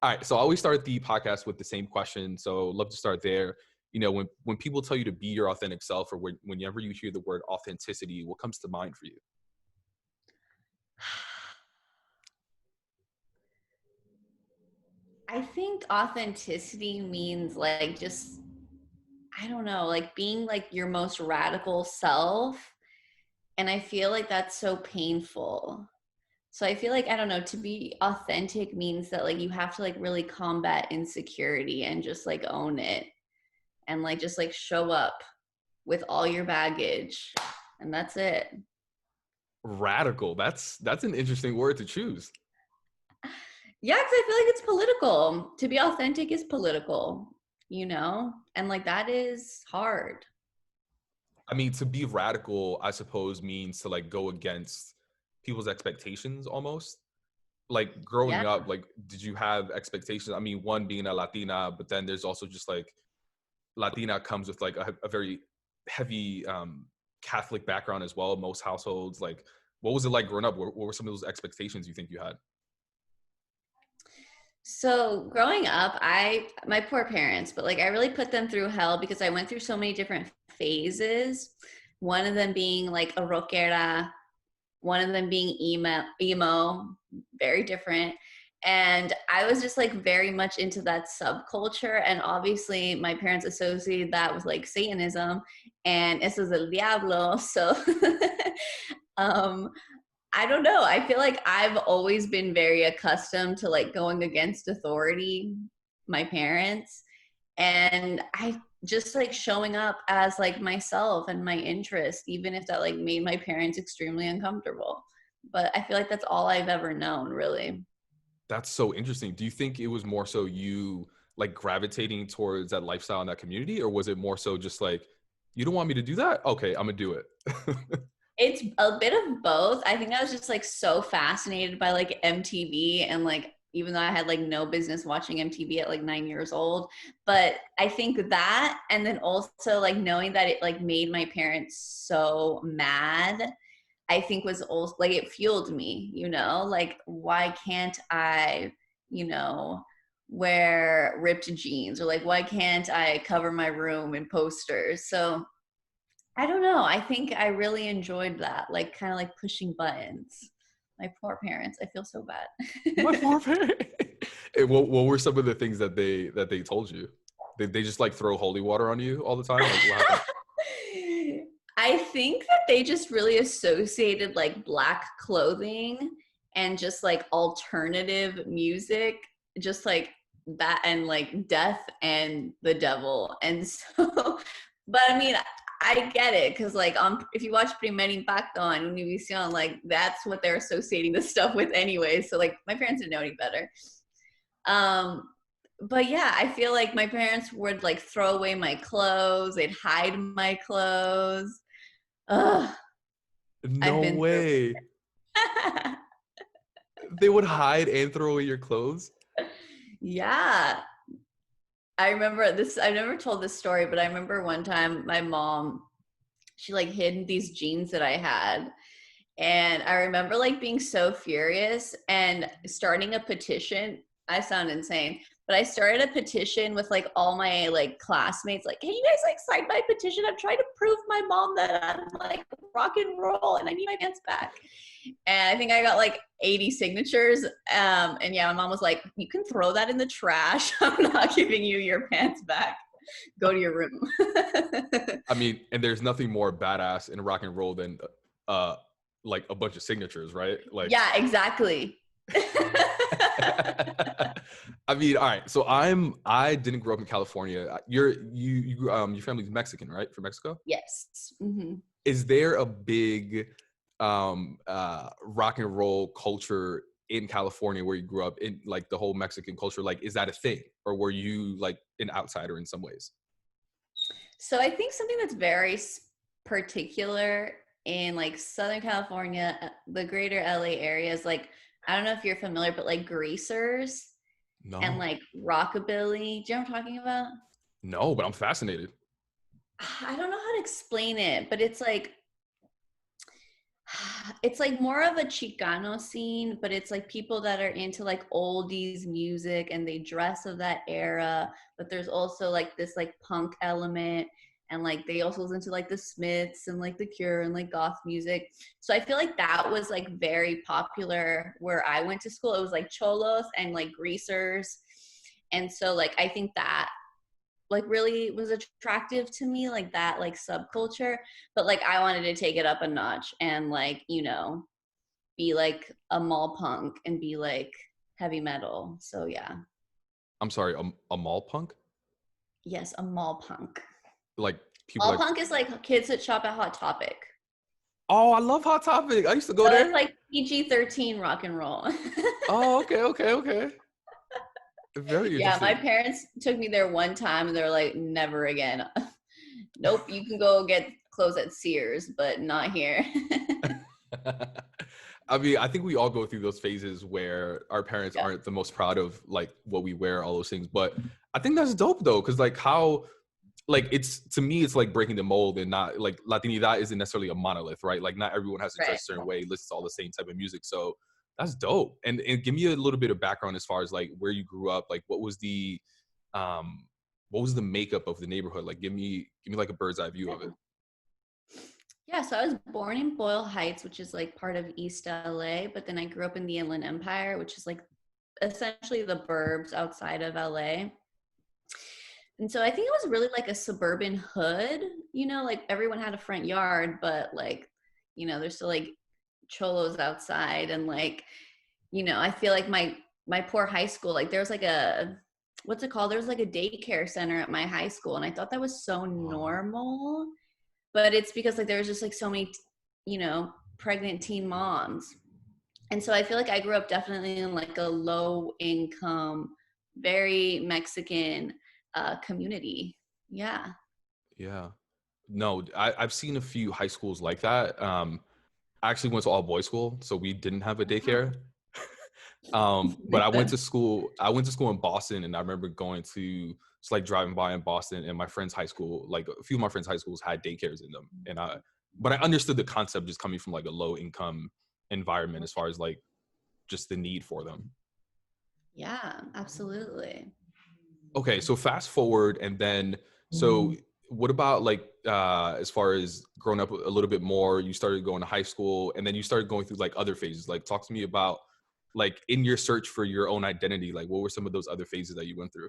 All right. So I always start the podcast with the same question. So love to start there. When people tell you to be your authentic self, or whenever you hear the word authenticity, what comes to mind for you? I think authenticity means like just, I don't know, like being like your most radical self. And I feel like that's so painful. So I feel like, I don't know, to be authentic means that like you have to like really combat insecurity and just like own it and like just like show up with all your baggage. And that's it. Radical. That's an interesting word to choose. Yeah, because I feel like it's political. To be authentic is political, you know? And like that is hard. I mean, to be radical, I suppose, means to like go against people's expectations almost. Like Yeah. growing up, like did you have expectations? I mean, one being a Latina, but then there's also just like Latina comes with like a very heavy Catholic background as well. Most households, like, what was it like growing up? What were some of those expectations you think you had? So growing up, my poor parents, but like I really put them through hell because I went through so many different phases. One of them being like a rockera, one of them being emo, very different. And I was just like very much into that subculture. And obviously my parents associated that with like Satanism and eso es el diablo. So um I don't know. I feel like I've always been very accustomed to like going against authority, my parents, and I just like showing up as like myself and my interest, even if that like made my parents extremely uncomfortable. But I feel like that's all I've ever known, really. That's so interesting. Do you think it was more so you like gravitating towards that lifestyle and that community, or was it more so just like, you don't want me to do that? Okay, I'm gonna do it. It's a bit of both. I think I was just like so fascinated by like MTV and like even though I had like no business watching MTV at like 9 years old, but I think that and then also like knowing that it like made my parents so mad, I think was also like it fueled me, you know, like why can't I, you know, wear ripped jeans or like why can't I cover my room in posters? So I don't know. I think I really enjoyed that, like kind of like pushing buttons. My poor parents. I feel so My bad. poor parents. What were some of the things that they told you? They just like throw holy water on you all the time? Like what happened? I think that they just really associated like black clothing and just like alternative music, just like that and like death and the devil. And so, but I mean, I get it because like if you watch Primer Impacto on Univision, like that's what they're associating the stuff with anyway. So like my parents didn't know any better. Um, but yeah, I feel like my parents would like throw away my clothes, they'd hide my clothes. Ugh, I've No been through way. it. They would hide and throw away your clothes? Yeah. I remember this, I've never told this story, but I remember one time my mom, she like hid these jeans that I had. And I remember like being so furious and starting a petition. I sound insane, but I started a petition with like all my like classmates, like, can you guys like sign my petition? I'm trying to prove my mom that I'm like rock and roll and I need my pants back. And I think I got like 80 signatures. And yeah, my mom was like, you can throw that in the trash. I'm not giving you your pants back. Go to your room. I mean, and there's nothing more badass in rock and roll than uh like a bunch of signatures, right? Like Yeah, exactly. I mean, all right. So I didn't grow up in California. Your family's Mexican, right? From Mexico? Yes. Mm-hmm. Is there a big rock and roll culture in California where you grew up, in like the whole Mexican culture? Like, is that a thing? Or were you like an outsider in some ways? So I think something that's very particular in like Southern California, the greater LA area is like, I don't know if you're familiar, but like greasers and No. like rockabilly. Do you know what I'm talking about? No, but I'm fascinated. I don't know how to explain it, but it's like It's like more of a Chicano scene, but it's like people that are into like oldies music and they dress of that era. But there's also like this like punk element, and like they also listen to like the Smiths and like the Cure and like goth music. So I feel like that was like very popular where I went to school. It was like cholos and like greasers. And so like I think that like really was attractive to me, like that like subculture. But like I wanted to take it up a notch and like, you know, be like a mall punk and be like heavy metal. So yeah. I'm sorry, a mall punk? Yes, a mall punk. Like people Mall like, punk is like kids that shop at Hot Topic. oh, I love Hot Topic. I used to go So it's there. like PG-13 rock and roll. Oh, okay, okay, okay. Very Yeah, my interesting. parents took me there one time and they're like, never again. Nope, you can go get clothes at Sears, but not here. I mean, I think we all go through those phases where our parents Yeah, aren't the most proud of like what we wear, all those things. But I think that's dope though, because like how, like it's to me, it's like breaking the mold and not like Latinidad isn't necessarily a monolith, right? Like not everyone has to right. dress a certain way, listen to all the same type of music. So that's dope. And give me a little bit of background as far as like where you grew up, like um what was the makeup of the neighborhood? Like give me like a bird's eye view of it. Yeah, so I was born in Boyle Heights, which is like part of East LA, but then I grew up in the Inland Empire, which is like essentially the burbs outside of LA. And so I think it was really like a suburban hood, you know, like everyone had a front yard, but like, you know, there's still like cholos outside and like, you know, I feel like my poor high school, like there was like a what's it called? There was like a daycare center at my high school, and I thought that was so Oh, normal, but it's because like there was just like so many, you know, pregnant teen moms. And so I feel like I grew up definitely in like a low income, very Mexican community. Yeah. yeah. No, I've seen a few high schools like that. I actually went to all boys school, so we didn't have a daycare. But I went to school in Boston, and I remember going to just like driving by in Boston, and my friend's high school, like a few of my friends' high schools had daycares in them, but I understood the concept just coming from like a low income environment as far as like just the need for them. Yeah, absolutely. Okay, so fast forward, and then so what about like as far as growing up a little bit more, you started going to high school, and then you started going through like other phases. Like talk to me about like in your search for your own identity, like what were some of those other phases that you went through?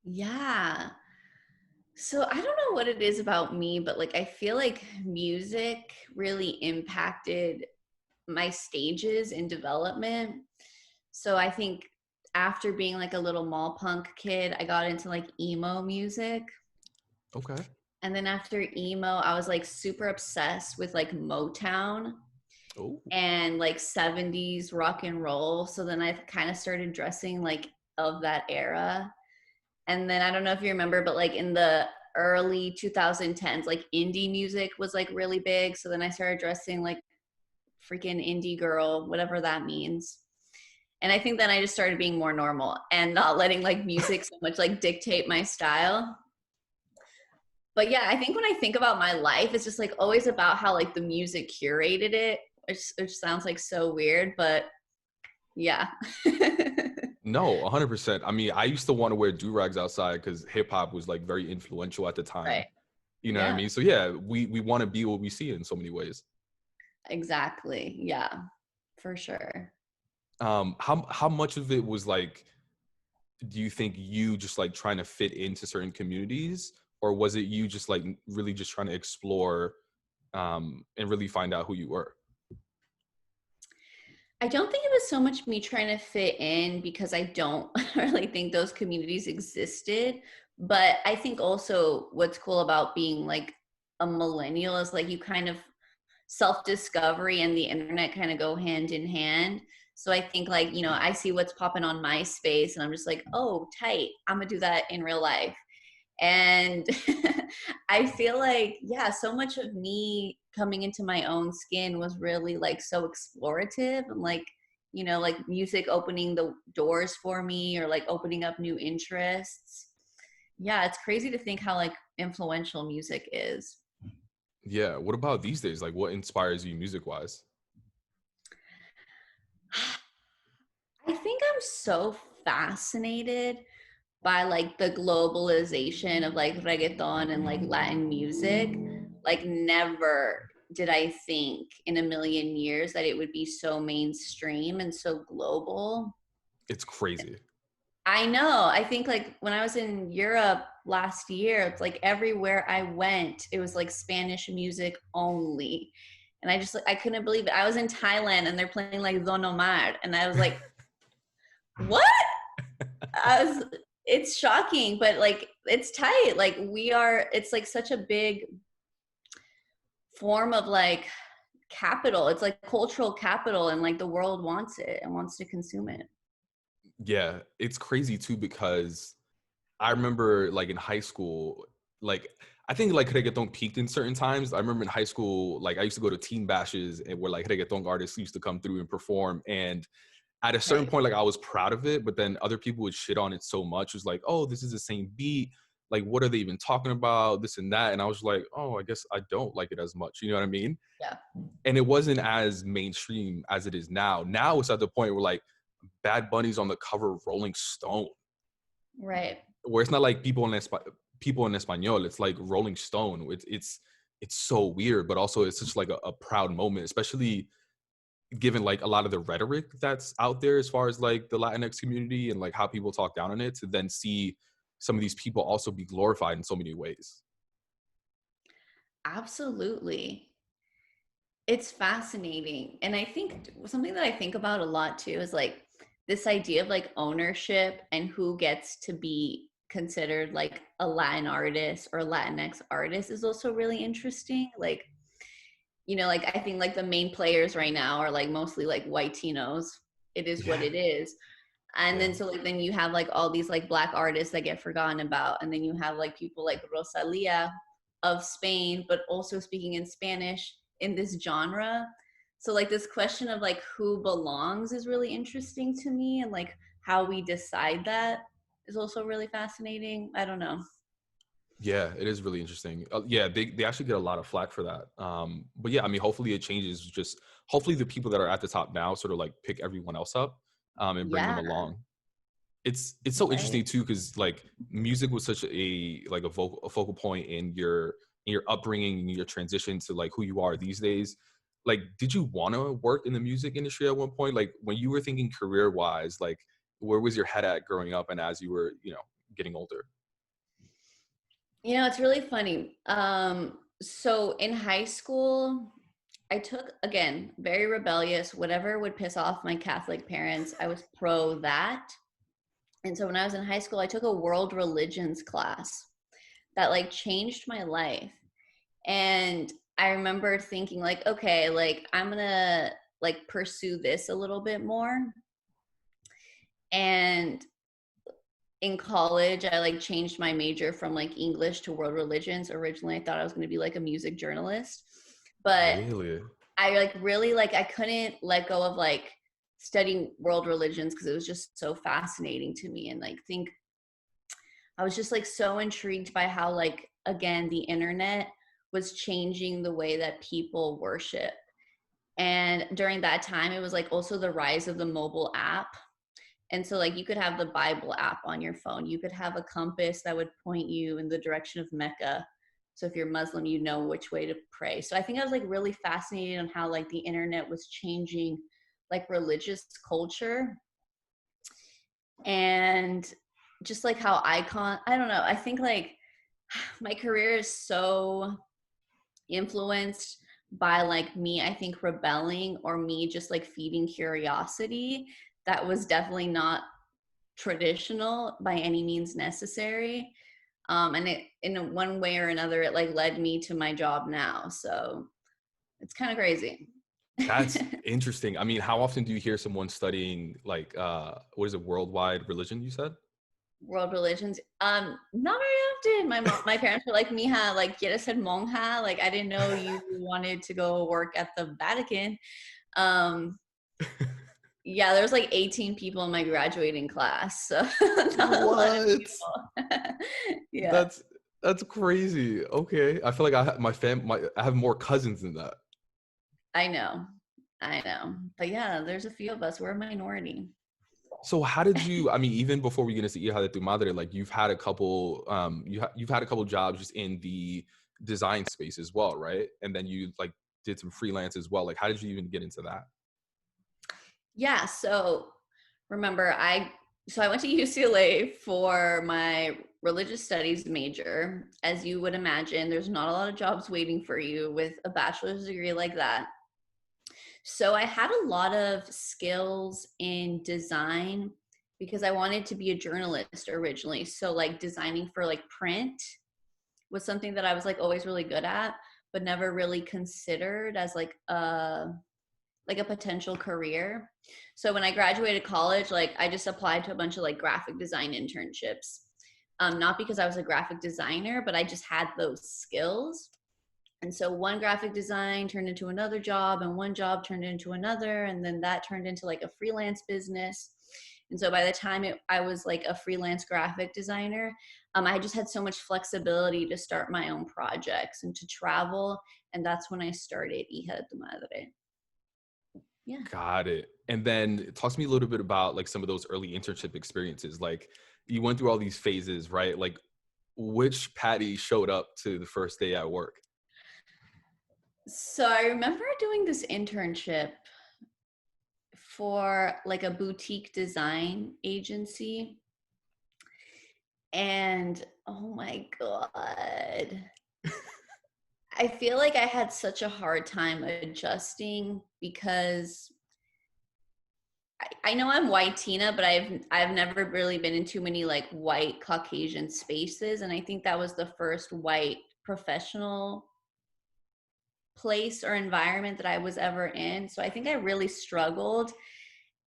Yeah. So I don't know what it is about me, but like I feel like music really impacted my stages in development. So I think after being like a little mall punk kid, I got into like emo music. Okay. And then after emo, I was like super obsessed with like Motown Oh. and like 70s rock and roll. So then I kind of started dressing like of that era. And then I don't know if you remember, but like in the early 2010s, like indie music was like really big. So then I started dressing like freaking indie girl, whatever that means. And I think then I just started being more normal and not letting like music so much like dictate my style. But yeah, I think when I think about my life, it's just like always about how like the music curated it, which sounds like so weird, but yeah. No, 100%. I mean, I used to want to wear do-rags outside because hip hop was like very influential at the time. Right. You know what I Yeah, mean? So yeah, we want to be what we see in so many ways. exactly. Yeah, for sure. How much of it was like, do you think you just like trying to fit into certain communities, or was it you just like really just trying to explore and really find out who you were? I don't think it was so much me trying to fit in because I don't really think those communities existed. But I think also what's cool about being like a millennial is like you kind of self-discovery and the internet kind of go hand in hand. So I think like, you know, I see what's popping on MySpace and I'm just like, oh, tight. I'm gonna do that in real life. And I feel like, yeah, so much of me coming into my own skin was really like so explorative and like, you know, like music opening the doors for me or like opening up new interests. Yeah, it's crazy to think how like influential music is. Yeah. What about these days? Like, what inspires you music wise? I think I'm so fascinated by like the globalization of like reggaeton and like Latin music. Like never did I think in a million years that it would be so mainstream and so global. It's crazy. I know. I think like when I was in Europe last year, it's like everywhere I went, it was like Spanish music only. And I just like I couldn't believe it. I was in Thailand and they're playing like Don Omar and I was like, "What?" I was it's shocking, but like it's tight. Like we are it's like such a big form of like capital. It's like cultural capital and like the world wants it and wants to consume it. Yeah, it's crazy too because I remember like in high school, like I think like reggaeton peaked in certain times. I remember in high school, like I used to go to teen bashes and where like reggaeton artists used to come through and perform. And at a certain Right. point, like I was proud of it, but then other people would shit on it so much. It was like, oh, this is the same beat. Like, what are they even talking about? This and that. And I was like, oh, I guess I don't like it as much. You know what I mean? Yeah. And it wasn't as mainstream as it is now. Now it's at the point where like Bad Bunny's on the cover of Rolling Stone, Right. where it's not like people in Espanol. It's like Rolling Stone. It's so weird, but also it's such like a proud moment, especially given like a lot of the rhetoric that's out there as far as like the Latinx community and like how people talk down on it, to then see some of these people also be glorified in so many ways. Absolutely. It's fascinating. And I think something that I think about a lot too is like this idea of like ownership and who gets to be considered like a Latin artist or Latinx artist is also really interesting. Like, you know, like I think like the main players right now are like mostly like white Tinos. It is what Yeah, it is. And yeah, then so like then you have like all these like black artists that get forgotten about. And then you have like people like Rosalia of Spain, but also speaking in Spanish in this genre. So like this question of like who belongs is really interesting to me, and like how we decide that is also really fascinating. I don't know. yeah. It is really interesting. Yeah, they actually get a lot of flack for that. But yeah, I mean, hopefully it changes. Just hopefully the people that are at the top now sort of like pick everyone else up, and bring them Yeah, along. It's so right. interesting too because like music was such a focal point in your upbringing and your transition to like who you are these days. Like, did you want to work in the music industry at one point? Like when you were thinking career wise, like where was your head at growing up and as you were, getting older? You know, it's really funny. So in high school, I took, again, very rebellious, whatever would piss off my Catholic parents, I was pro that. And so when I was in high school, I took a world religions class that like changed my life. And I remember thinking like, okay, like I'm gonna like pursue this a little bit more. And in college, I like changed my major from like English to world religions. Originally, I thought I was going to be like a music journalist, but Really? I like really like I couldn't let go of like studying world religions because it was just so fascinating to me, and like think I was just like so intrigued by how like again the internet was changing the way that people worship. And during that time, it was like also the rise of the mobile app. And so like you could have the Bible app on your phone. You could have a compass that would point you in the direction of Mecca. So if you're Muslim, you know which way to pray. So I think I was like really fascinated on how like the internet was changing like religious culture, and just like how I don't know, I think like my career is so influenced by like me, I think rebelling or me just like feeding curiosity that was definitely not traditional by any means necessary. And it in one way or another it like led me to my job now, so it's kind of crazy. That's interesting. I mean, how often do you hear someone studying like what is it, worldwide religion you said? World religions, not very often. My parents were like, mija, like quieres ser monja, like I didn't know you wanted to go work at the Vatican. um yeah, there's like 18 people in my graduating class, so not a lot of What? people. Yeah. That's That's crazy. Okay. I feel like I have more cousins than that. I know. I know. But yeah, there's a few of us. We're a minority. So how did you, I mean, even before we get into Hija de Tu Madre, like you've had a couple, you've had a couple jobs just in the design space as well, right? And then you like did some freelance as well. Like, how did you even get into that? Yeah, so remember I went to UCLA for my religious studies major. As you would imagine, there's not a lot of jobs waiting for you with a bachelor's degree like that. So I had a lot of skills in design because I wanted to be a journalist originally. So like designing for like print was something that I was like always really good at, but never really considered as like a potential career. So when I graduated college, like I just applied to a bunch of like graphic design internships. Not because I was a graphic designer, but I just had those skills. And so one graphic design turned into another job, and one job turned into another, and then that turned into like a freelance business. And so by the time I was like a freelance graphic designer, I just had so much flexibility to start my own projects and to travel. And that's when I started Hija de Tu Madre. Yeah. Got it. And then talk to me a little bit about like some of those early internship experiences. Like you went through all these phases, right? Like which Patty showed up to the first day at work? So I remember doing this internship for like a boutique design agency. And oh my God, I feel like I had such a hard time adjusting because I know I'm white Tina, but I've never really been in too many like white Caucasian spaces. And I think that was the first white professional place or environment that I was ever in. So I think I really struggled,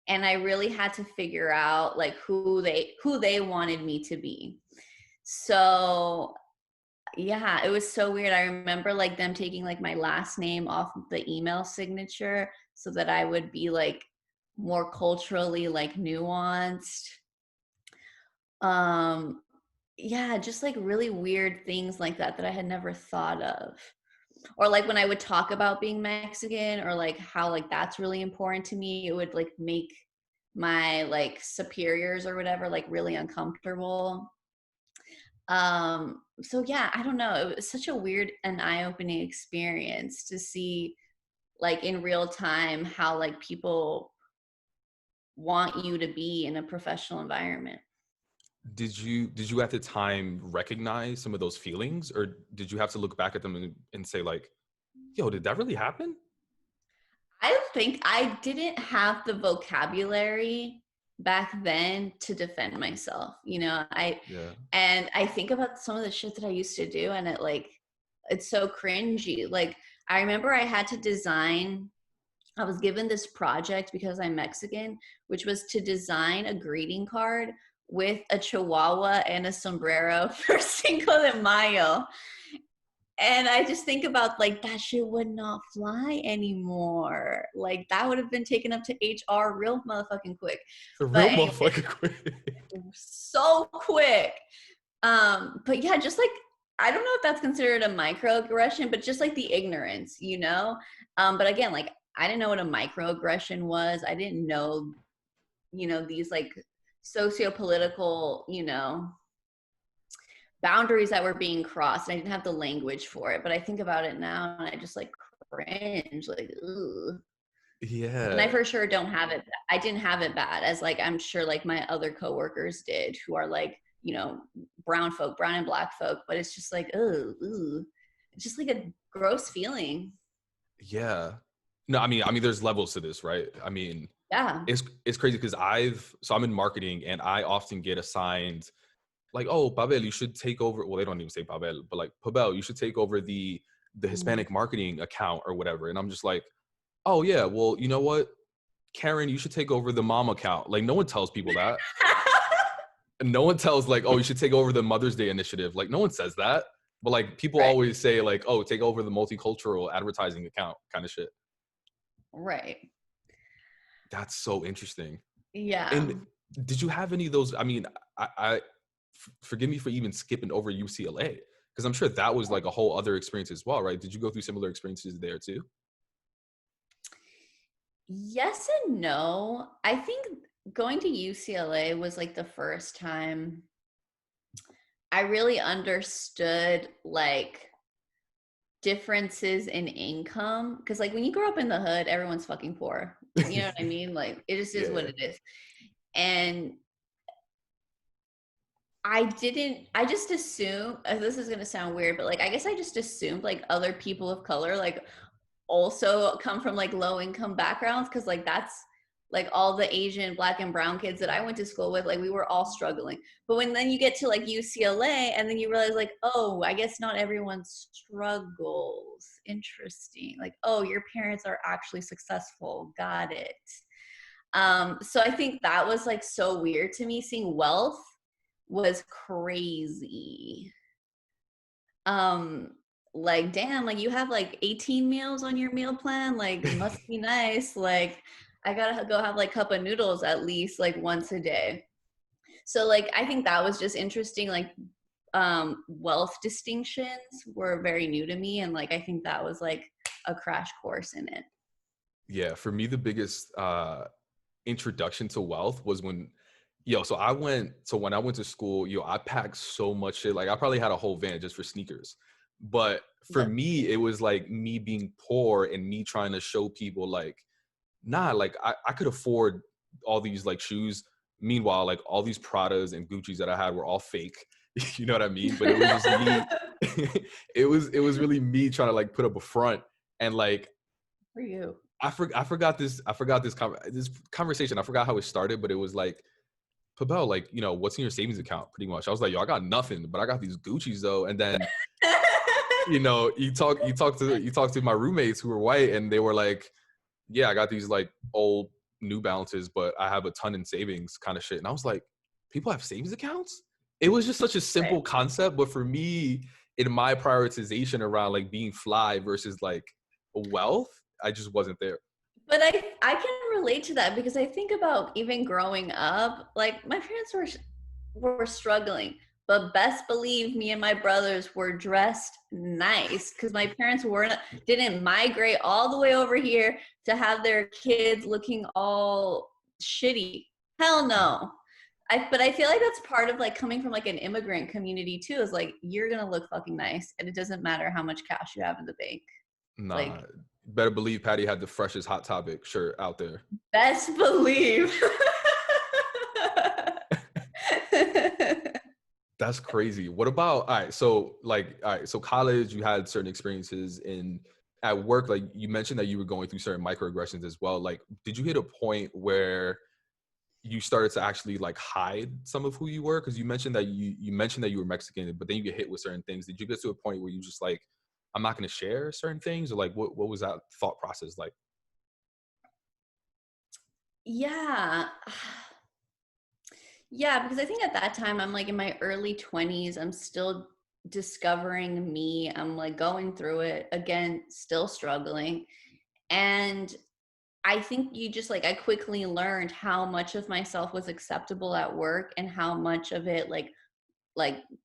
and I really had to figure out like who they wanted me to be. So yeah, it was so weird. I remember like them taking like my last name off the email signature so that I would be like more culturally like nuanced. Um yeah, just like really weird things like that that I had never thought of. Or like when I would talk about being Mexican or like how like that's really important to me, it would like make my like superiors or whatever like really uncomfortable. So yeah, I don't know, it was such a weird and eye-opening experience to see like in real time how like people want you to be in a professional environment. Did you at the time recognize some of those feelings, or did you have to look back at them and say like, yo, did that really happen? I think I didn't have the vocabulary back then to defend myself. Yeah. And I think about some of the shit that I used to do, and it's so cringy. Like I remember I had to design, I was given this project because I'm Mexican, which was to design a greeting card with a chihuahua and a sombrero for Cinco de Mayo. And I just think about like that shit would not fly anymore. Like that would have been taken up to HR real motherfucking quick. The But real anyway, motherfucker quit. so quick. But yeah, just like I don't know if that's considered a microaggression, but just like the ignorance. But again, like I didn't know what a microaggression was. I didn't know, these like socio-political, boundaries that were being crossed. I didn't have the language for it, but I think about it now and I just like cringe, like, ugh. And I Yeah. for sure don't have it. I didn't have it bad as like I'm sure like my other coworkers did, who are like, brown folk, brown and black folk. But it's just like, ooh, it's just like a gross feeling. Yeah. No, I mean, there's levels to this, right? I mean, Yeah. it's crazy because I'm in marketing and I often get assigned like, oh, Pavel, you should take over. Well, they don't even say Pavel, but like Pavel, you should take over the Mm. Hispanic marketing account or whatever. And I'm just like, oh yeah, well, you know what, Karen, you should take over the mom account. Like, no one tells people that. And no one tells like, oh, you should take over the Mother's Day initiative. Like, no one says that. But like, people Right. always say like, oh, take over the multicultural advertising account, kind of shit. Right. That's so interesting. Yeah. And did you have any of those? I mean, forgive me for even skipping over UCLA. Because I'm sure that was like a whole other experience as well, right? Did you go through similar experiences there too? Yes and no. I think going to UCLA was like the first time I really understood like differences in income. Because like when you grow up in the hood, everyone's fucking poor. You know what I mean? Like it just is what Yeah. it is. And I just assumed, this is gonna sound weird, but like I guess I just assumed like other people of color like also come from like low income backgrounds, because like that's like all the Asian, Black, and brown kids that I went to school with, like we were all struggling. But when then you get to like UCLA and then you realize like, oh, I guess not everyone struggles. Interesting. Like, oh, your parents are actually successful. Got it. So I think that was like so weird to me. Seeing wealth was crazy. um like damn, like you have like 18 meals on your meal plan, like must be nice. Like I gotta go have like cup of noodles at least like once a day. So like I think that was just interesting. Like wealth distinctions were very new to me, and like I think that was like a crash course in it. Yeah, for me, the biggest introduction to wealth was when, so when I went to school, I packed so much shit. Like I probably had a whole van just for sneakers. But for That's me, it was like me being poor and me trying to show people like, nah, like I could afford all these like shoes. Meanwhile, like all these Pradas and Gucci's that I had were all fake. You know what I mean? But it was just me. It was really me trying to like put up a front. And like for you. I forgot this conversation. I forgot how it started, but it was like, Pabel, like, what's in your savings account? Pretty much. I was like, yo, I got nothing, but I got these Gucci's though. And then, you talk to my roommates who were white, and they were like, yeah, I got these like old New Balances, but I have a ton in savings, kind of shit. And I was like, people have savings accounts? It was just such a Right. simple concept, but for me, in my prioritization around like being fly versus like wealth, I just wasn't there. But I can relate to that, because I think about even growing up, like my parents were struggling, but best believe me and my brothers were dressed nice, because my parents didn't migrate all the way over here to have their kids looking all shitty. Hell no. But I feel like that's part of like coming from like an immigrant community too, is like you're gonna look fucking nice and it doesn't matter how much cash you have in the bank. Nah, Like better believe Patty had the freshest Hot Topic shirt out there. best believe. That's crazy. What about, all right, so college, you had certain experiences in at work, like you mentioned that you were going through certain microaggressions as well. Like, did you hit a point where you started to actually like hide some of who you were? Because you mentioned that you were Mexican, but then you get hit with certain things. Did you get to a point where you just like, I'm not going to share certain things, or like what was that thought process like? Yeah. Yeah, because I think at that time I'm like in my early 20s. I'm still discovering me. I'm like going through it again, still struggling. And I think you just like I quickly learned how much of myself was acceptable at work and how much of it like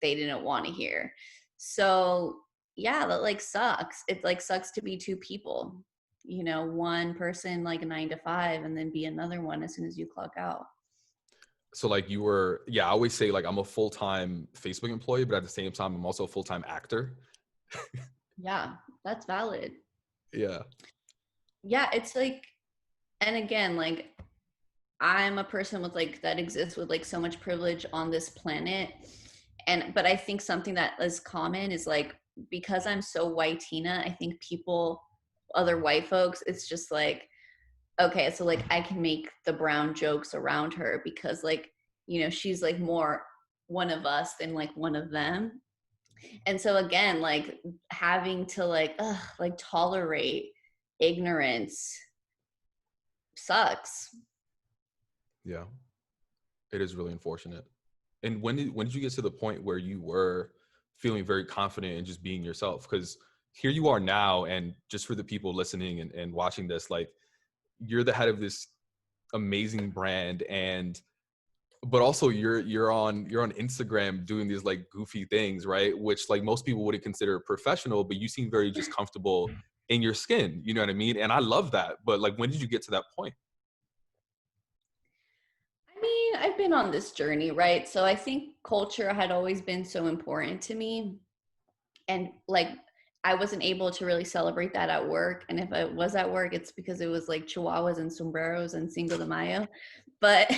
they didn't want to hear. So yeah, that like sucks. It like sucks to be two people. One person like 9 to 5 and then be another one as soon as you clock out. So like you were, yeah, I always say like I'm a full-time Facebook employee, but at the same time, I'm also a full-time actor. Yeah, that's valid. Yeah. Yeah, it's like, and again, like I'm a person with like that exists with like so much privilege on this planet. But I think something that is common is like, because I'm so white Tina, I think other white folks, it's just like, okay, so like I can make the brown jokes around her because like, she's like more one of us than like one of them. And so again, like having to like tolerate ignorance sucks. Yeah. It is really unfortunate. And when did you get to the point where you were feeling very confident in just being yourself? Because here you are now, and just for the people listening and watching this, like you're the head of this amazing brand, and but also you're on Instagram doing these like goofy things, right? Which like most people wouldn't consider professional, but you seem very just comfortable in your skin. You know what I mean? And I love that. But like, when did you get to that point? I mean, I've been on this journey, right? So I think culture had always been so important to me. And like, I wasn't able to really celebrate that at work. And if I was at work, it's because it was like chihuahuas and sombreros and Cinco de Mayo. But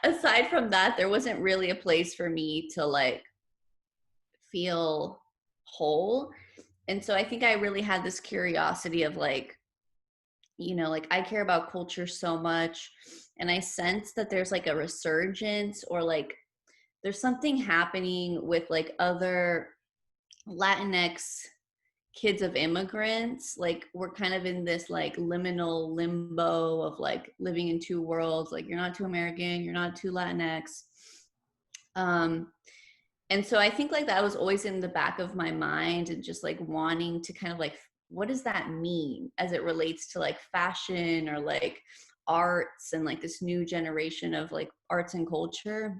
aside from that, there wasn't really a place for me to like feel whole. And so I think I really had this curiosity of like, like I care about culture so much. And I sense that there's like a resurgence or like there's something happening with like other Latinx kids of immigrants. Like we're kind of in this like liminal limbo of like living in two worlds. Like you're not too American, you're not too Latinx. Um, and so I think like that was always in the back of my mind and just like wanting to kind of like, what does that mean as it relates to like fashion or like arts and like this new generation of like arts and culture.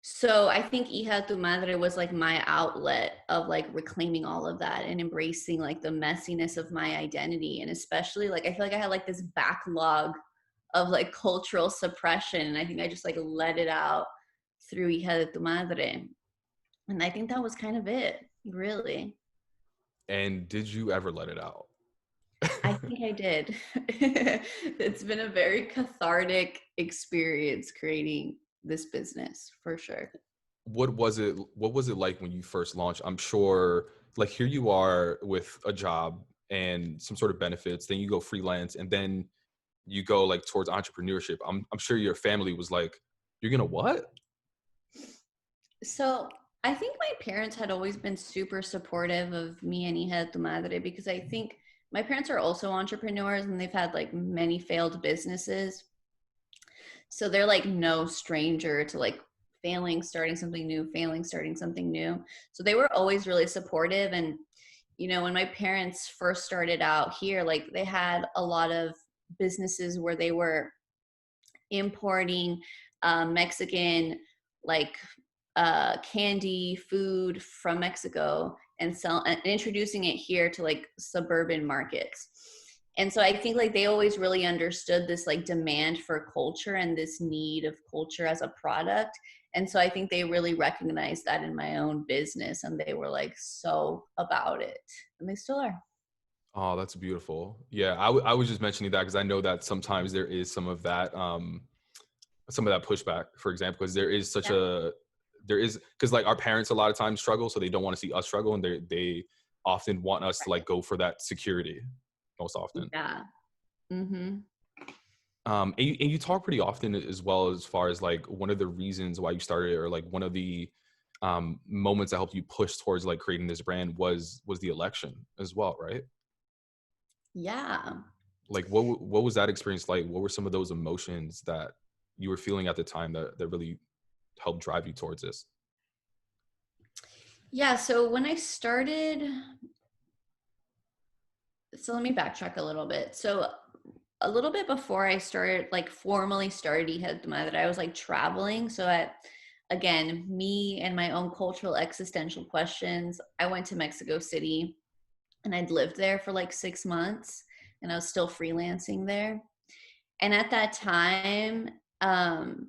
So I think Hija de Tu Madre was like my outlet of like reclaiming all of that and embracing like the messiness of my identity. And especially like I feel like I had like this backlog of like cultural suppression. And I think I just like let it out through Hija de Tu Madre. And I think that was kind of it, really. And did you ever let it out? I think I did. It's been a very cathartic experience creating this business for sure. What was it like when you first launched? I'm sure like here you are with a job and some sort of benefits, then you go freelance, and then you go like towards entrepreneurship. I'm sure your family was like, you're gonna what? So I think my parents had always been super supportive of me and Hija de Tu Madre because I think my parents are also entrepreneurs and they've had like many failed businesses. So they're like no stranger to like failing, starting something new, failing, starting something new. So they were always really supportive. And, when my parents first started out here, like they had a lot of businesses where they were importing Mexican like candy food from Mexico and and introducing it here to like suburban markets. And so I think like they always really understood this like demand for culture and this need of culture as a product. And so I think they really recognized that in my own business and they were like so about it. And they still are. Oh, that's beautiful. Yeah, I was just mentioning that because I know that sometimes there is some of that pushback, for example, because Yeah. there is because like our parents a lot of times struggle, so they don't want to see us struggle, and they often want us to like go for that security most often. Yeah. Mm-hmm. And you talk pretty often as well as far as like one of the reasons why you started, or like one of the moments that helped you push towards like creating this brand was the election as well, right? Yeah. Like what was that experience like? What were some of those emotions that you were feeling at the time that really helped drive you towards this? Yeah. So when I started, so let me backtrack a little bit. So a little bit before I started, like formally started Hija de Tu Madre, I was like traveling. So again, me and my own cultural existential questions, I went to Mexico City and I'd lived there for like 6 months and I was still freelancing there. And at that time, um,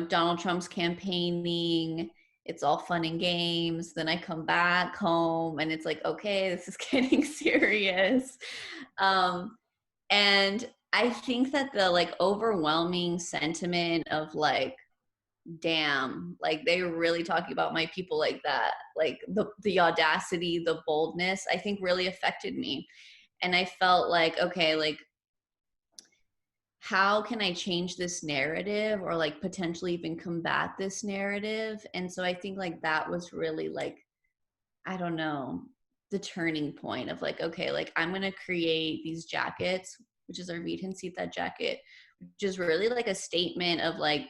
Donald Trump's campaigning, it's all fun and games. Then I come back home and it's like, okay, this is getting serious. Um, and I think that the like overwhelming sentiment of like, damn, like they're really talking about my people like that, like the audacity, the boldness, I think really affected me. And I felt like, okay, like how can I change this narrative or like potentially even combat this narrative? And so I think like that was really like, I don't know, the turning point of like, okay, like I'm going to create these jackets, which is our Virgencita jacket, which is really like a statement of like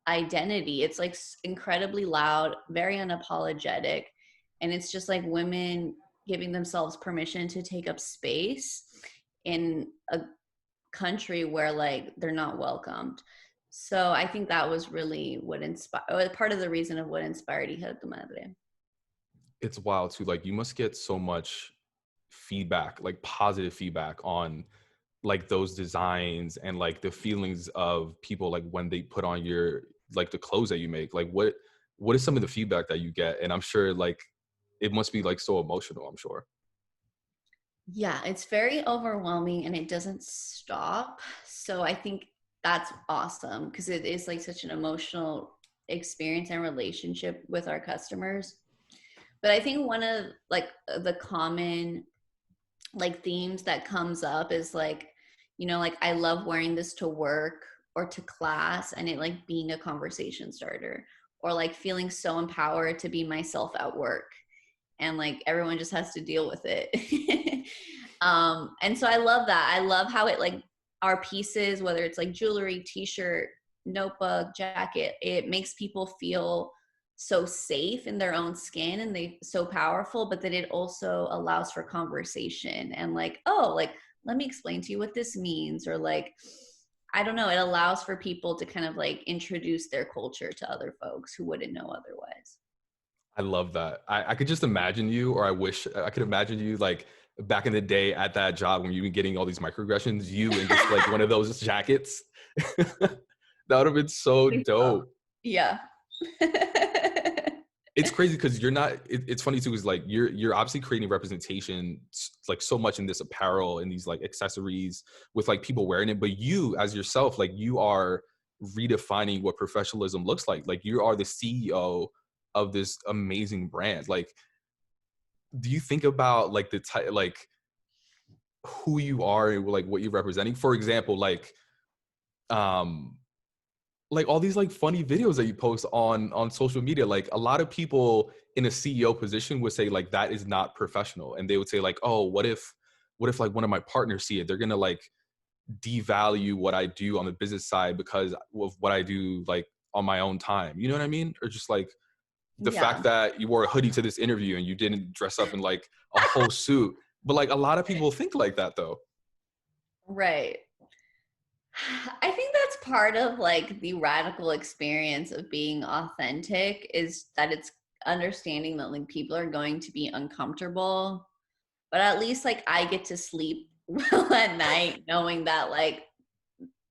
identity. It's like incredibly loud, very unapologetic. And it's just like women giving themselves permission to take up space in a country where like they're not welcomed. So I think that was really what inspired, part of the reason of what inspired Hija de Tu Madre. It's wild too. Like you must get so much feedback, like positive feedback on like those designs and like the feelings of people like when they put on your like the clothes that you make. Like what is some of the feedback that you get? And I'm sure like it must be like so emotional, I'm sure. Yeah, it's very overwhelming and it doesn't stop. So I think that's awesome because it is like such an emotional experience and relationship with our customers. But I think one of like the common like themes that comes up is like, you know, like I love wearing this to work or to class and it like being a conversation starter, or like feeling so empowered to be myself at work and like everyone just has to deal with it. And so I love that. I love how it like our pieces, whether it's like jewelry, t-shirt, notebook, jacket, it makes people feel so safe in their own skin and they so powerful, but that it also allows for conversation and like, oh, like let me explain to you what this means, or like I don't know, it allows for people to kind of like introduce their culture to other folks who wouldn't know otherwise. I love that. I could just imagine you, or I wish I could imagine you like back in the day at that job when you were getting all these microaggressions, you in just like one of those jackets. That would have been so dope. Yeah. It's crazy because you're not. It's funny too, because like you're obviously creating representation like so much in this apparel and these like accessories with like people wearing it, but you as yourself, like you are redefining what professionalism looks like. Like you are the CEO of this amazing brand. Like, do you think about like the type, like who you are and like what you're representing? For example, um like all these like funny videos that you post on social media, like a lot of people in a CEO position would say like that is not professional, and they would say like, oh, what if like one of my partners see it, they're gonna like devalue what I do on the business side because of what I do like on my own time, you know what I mean? Or just like the fact Yeah. that you wore a hoodie to this interview and you didn't dress up in like a whole suit. But like a lot of people think like that though. Right. I think that's part of like the radical experience of being authentic, is that it's understanding that like people are going to be uncomfortable, but at least like I get to sleep well at night knowing that like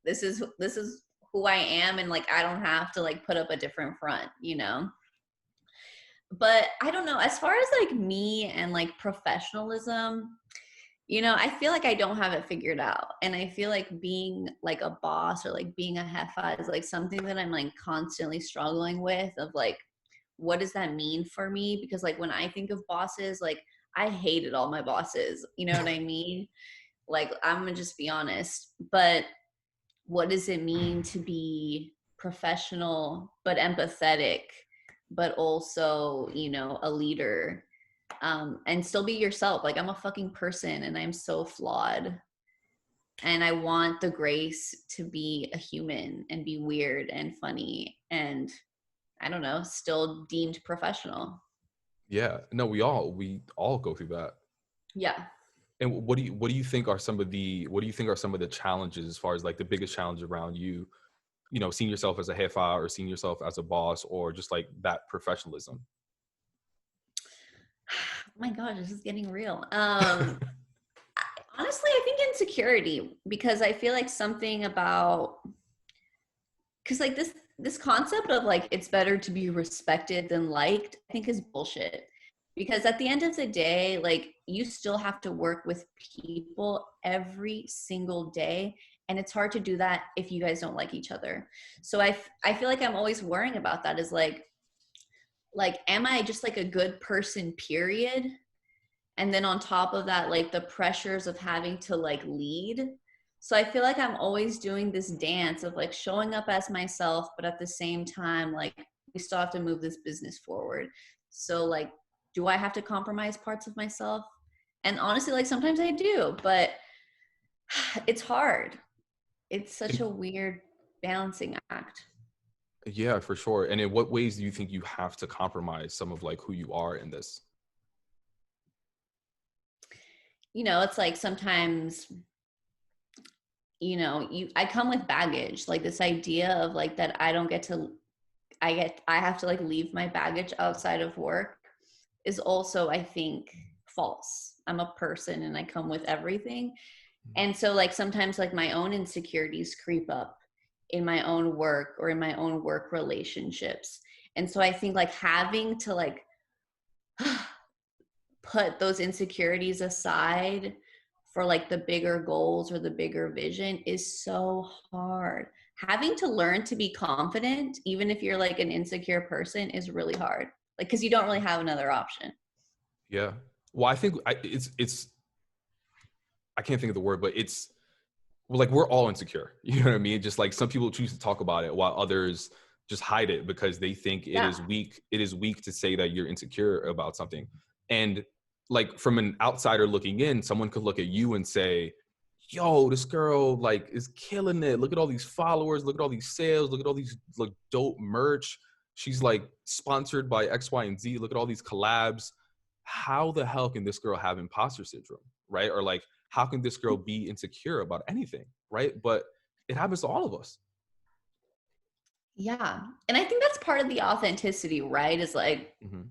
this is who I am and like I don't have to like put up a different front, you know? But I don't know, as far as like me and like professionalism, you know, I feel like I don't have it figured out. And I feel like being like a boss or like being a jefa is like something that I'm like constantly struggling with, of like, what does that mean for me? Because like when I think of bosses, like I hated all my bosses. You know what I mean? Like I'm gonna just be honest. But what does it mean to be professional but empathetic, but also, you know, a leader, and still be yourself? Like I'm a fucking person and I'm so flawed. And I want the grace to be a human and be weird and funny and I don't know, still deemed professional. Yeah, no, we all go through that. Yeah. And what do you think are some of the challenges as far as like the biggest challenge around you, you know, seeing yourself as a jefa or seeing yourself as a boss or just like that professionalism? Oh my gosh, this is getting real. Honestly, I think insecurity, because I feel like something about, because like this concept of like it's better to be respected than liked, I think is bullshit. Because at the end of the day, like you still have to work with people every single day, and it's hard to do that if you guys don't like each other. So I feel like I'm always worrying about that, is like am I just like a good person period? And then on top of that, like the pressures of having to like lead. So I feel like I'm always doing this dance of like showing up as myself, but at the same time, like we still have to move this business forward. So like, do I have to compromise parts of myself? And honestly, like sometimes I do, but it's hard. It's such And a weird balancing act. yeah, for sure. And in what ways do you think you have to compromise some of like who you are in this? You know, it's like sometimes, I come with baggage, like this idea of like that I don't get to, I have to like leave my baggage outside of work is also, I think, false. I'm a person and I come with everything. And so like sometimes like my own insecurities creep up in my own work or in my own work relationships. And so I think like having to like put those insecurities aside for like the bigger goals or the bigger vision is so hard. Having to learn to be confident, even if you're like an insecure person, is really hard. Like, because you don't really have another option. Yeah. Well, I think it's I can't think of the word, but it's well, like we're all insecure. You know what I mean? Just like some people choose to talk about it while others just hide it because they think it Yeah. is weak. It is weak to say that you're insecure about something. And like from an outsider looking in, someone could look at you and say, yo, this girl like is killing it. Look at all these followers. Look at all these sales. Look at all these like dope merch. She's like sponsored by X, Y, and Z. Look at all these collabs. How the hell can this girl have imposter syndrome? Right? Or like, how can this girl be insecure about anything? Right? But it happens to all of us. Yeah. And I think that's part of the authenticity, right? Is like, Mm-hmm.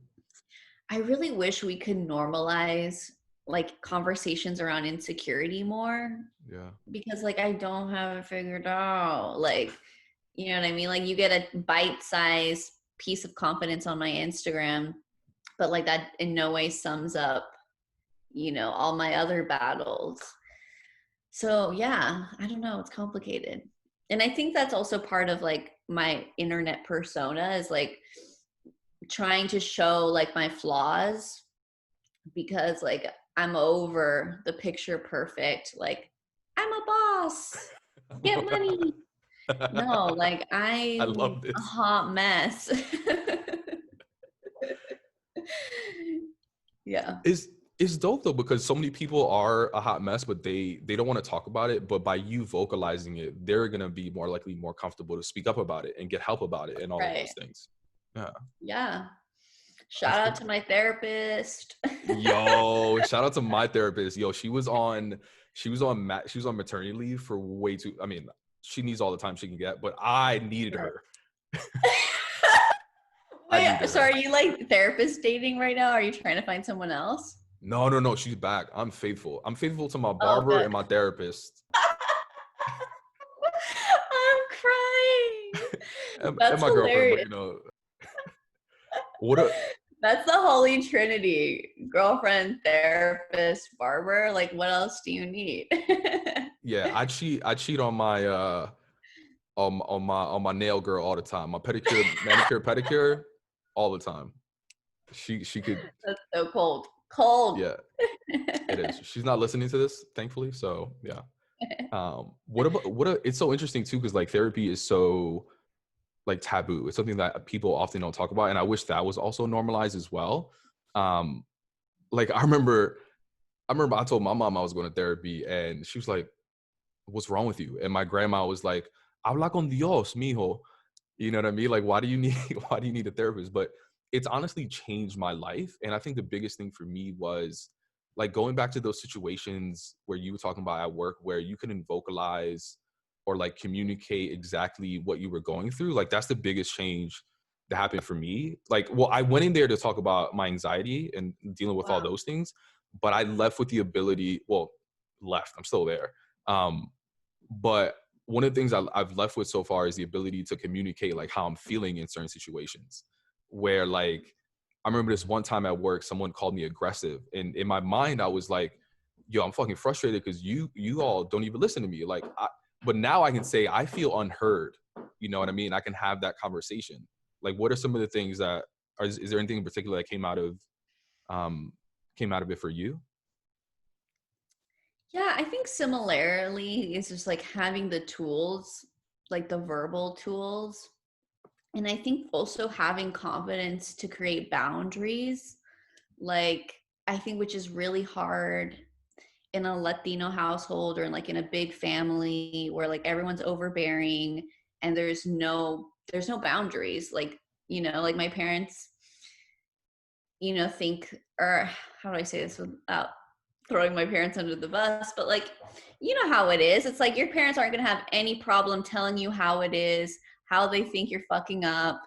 I really wish we could normalize like conversations around insecurity more, Yeah. because like I don't have it figured out. Like, you know what I mean? Like you get a bite-sized piece of confidence on my Instagram, but like that in no way sums up, all my other battles. So yeah, I don't know, it's complicated. And I think that's also part of like my internet persona is like trying to show like my flaws, because like I'm over the picture perfect, like I'm a boss, get money. No, like I I'm love a this. hot mess. Yeah. It's dope though because so many people are a hot mess, but they don't want to talk about it. But by you vocalizing it, they're gonna be more likely more comfortable to speak up about it and get help about it and all of Right. those things. Yeah. Yeah. I Shout out think to my therapist. yo, shout out to my therapist. Yo, she was on maternity leave for way too. I mean, she needs all the time she can get, but I needed her. I Wait, needed so her. are you like therapist dating right now? Are you trying to find someone else? No, no, no. She's back. I'm faithful. I'm faithful to my Oh, barber good. and my therapist I'm crying. and That's my girlfriend. But hilarious. you know, what a That's the holy trinity. Girlfriend, therapist, barber. Like, what else do you need? yeah. I cheat on my on my nail girl all the time. My pedicure, manicure, pedicure, all the time. She could That's so cold. Cold. yeah. It is. She's not listening to this, thankfully. So yeah. What about it's so interesting too, because like therapy is so like taboo. It's something that people often don't talk about. And I wish that was also normalized as well. Um, like I remember I told my mom I was going to therapy and she was like, what's wrong with you? And my grandma was like, habla con Dios, mijo. You know what I mean? Like, why do you need why do you need a therapist? But it's honestly changed my life. And I think the biggest thing for me was like going back to those situations where you were talking about at work where you couldn't vocalize or like communicate exactly what you were going through. Like that's the biggest change that happened for me. Like, well, I went in there to talk about my anxiety and dealing with all Wow. those things, but I left with the ability, well, left, I'm still there. But one of the things I've left with so far is the ability to communicate like how I'm feeling in certain situations where like, I remember this one time at work, someone called me aggressive. And in my mind, I was like, yo, I'm fucking frustrated because you all don't even listen to me. Like, but now I can say I feel unheard. You know what I mean? I can have that conversation. Like, what are some of the things that is there anything in particular that um, came out of it for you? Yeah, I think similarly is just like having the tools, like the verbal tools. And I think also having confidence to create boundaries, like I think which is really hard in a Latino household or in like in a big family where like everyone's overbearing and there's no boundaries. Like, like my parents, think, or how do I say this without throwing my parents under the bus, but like, you know how it is. It's like your parents aren't going to have any problem telling you how it is, how they think you're fucking up.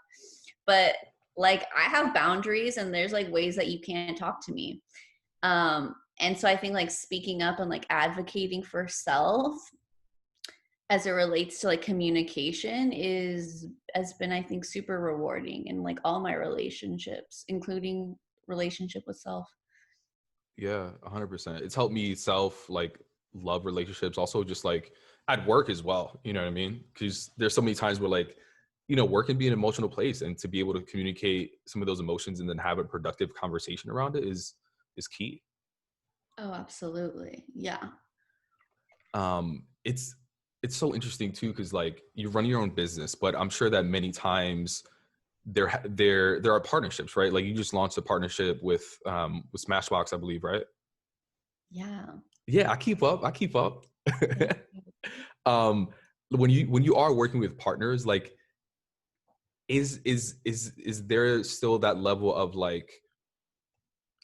But like, I have boundaries, and there's like ways that you can't talk to me. And so I think like speaking up and like advocating for self as it relates to like communication has been, I think, super rewarding in like all my relationships, including relationship with self. Yeah, 100%. It's helped me like love relationships. Also, just like at work as well. You know what I mean? Because there's so many times where like, work can be an emotional place, and to be able to communicate some of those emotions and then have a productive conversation around it is key. Oh, absolutely. Yeah. It's so interesting too, because like you run your own business, but I'm sure that many times there are partnerships, right? Like you just launched a partnership with Smashbox, I believe, right? Yeah. Yeah, I keep up. I keep up. Thank you. um, when you are working with partners, like is there still that level of like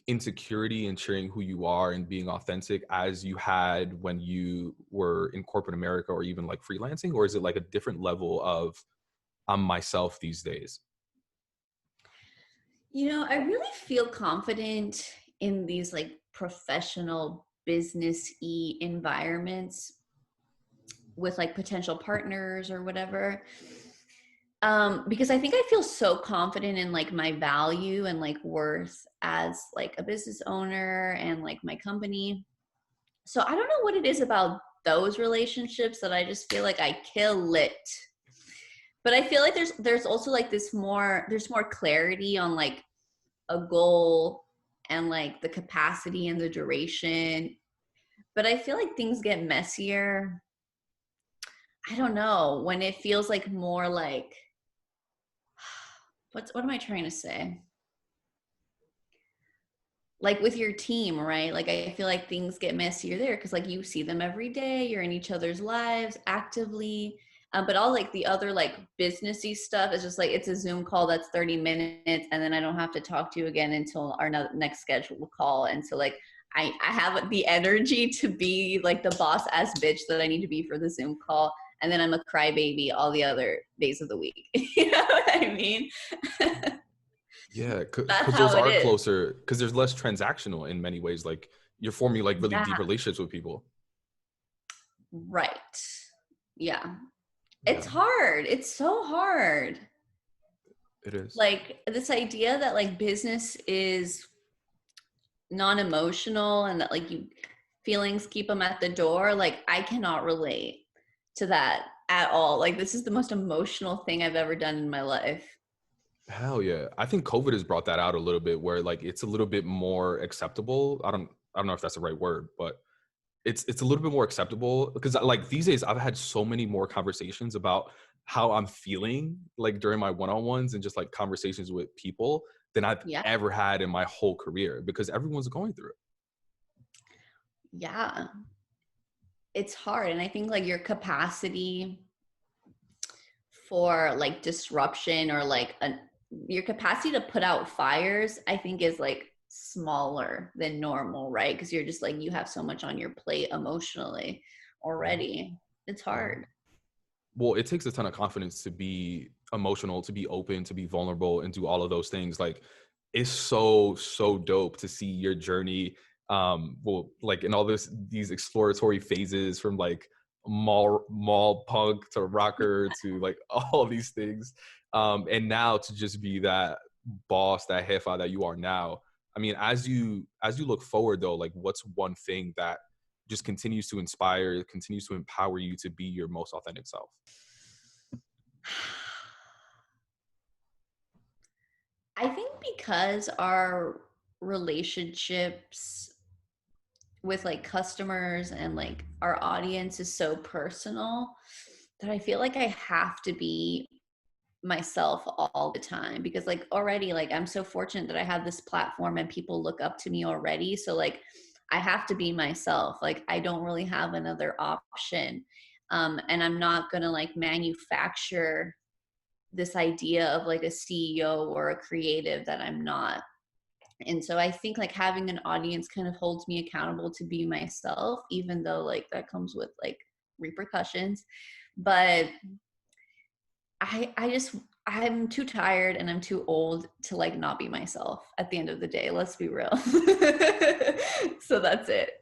insecurity in sharing who you are and being authentic as you had when you were in corporate America or even like freelancing, or is it like a different level of I'm myself these days? I really feel confident in these like professional business-y environments with like potential partners or whatever. Because I think I feel so confident in like my value and like worth as like a business owner and like my company. So I don't know what it is about those relationships that I just feel like I kill it. But I feel like there's also like there's more clarity on like a goal and like the capacity and the duration. But I feel like things get messier. I don't know, when it feels like more like what am I trying to say? Like with your team, right? Like I feel like things get messier there because like you see them every day, you're in each other's lives actively. But all like the other like businessy stuff is just like it's a Zoom call that's 30 minutes, and then I don't have to talk to you again until our next scheduled call. And so like I have the energy to be like the boss ass bitch that I need to be for the Zoom call, and then I'm a crybaby all the other days of the week. You know what I mean? Yeah, That's because those how it are is. closer, because there's less transactional in many ways. Like you're forming like really Yeah. deep relationships with people. Right. Yeah. It's Yeah, hard. It's so hard. it is. Like this idea that like business is non-emotional and that like you feelings keep them at the door. Like I cannot relate to that at all. Like this is the most emotional thing I've ever done in my life. Hell yeah. I think COVID has brought that out a little bit, where like it's a little bit more acceptable. I don't know if that's the right word, but it's a little bit more acceptable, because like these days I've had so many more conversations about how I'm feeling like during my one-on-ones and just like conversations with people than I've Yeah. ever had in my whole career, because everyone's going through it. Yeah. It's hard. And I think like your capacity for like disruption or like your capacity to put out fires, I think is like smaller than normal, right? Because you're just like you have so much on your plate emotionally already. It's Yeah. hard. Well, it takes a ton of confidence to be emotional, to be open, to be vulnerable, and do all of those things. Like, it's so dope to see your journey. Well, like in all these exploratory phases, from like mall punk to rocker to like all these things, and now to just be that boss, that jefa that you are now. I mean, as you look forward though, like what's one thing that just continues to inspire, continues to empower you to be your most authentic self? I think because our relationships with like customers and like our audience is so personal that I feel like I have to be myself all the time, because like already like I'm so fortunate that I have this platform and people look up to me already, so like I have to be myself. Like I don't really have another option. And I'm not gonna like manufacture this idea of like a CEO or a creative that I'm not. And so I think like having an audience kind of holds me accountable to be myself, even though like that comes with like repercussions. But I'm too tired and I'm too old to like not be myself at the end of the day. Let's be real. So that's it.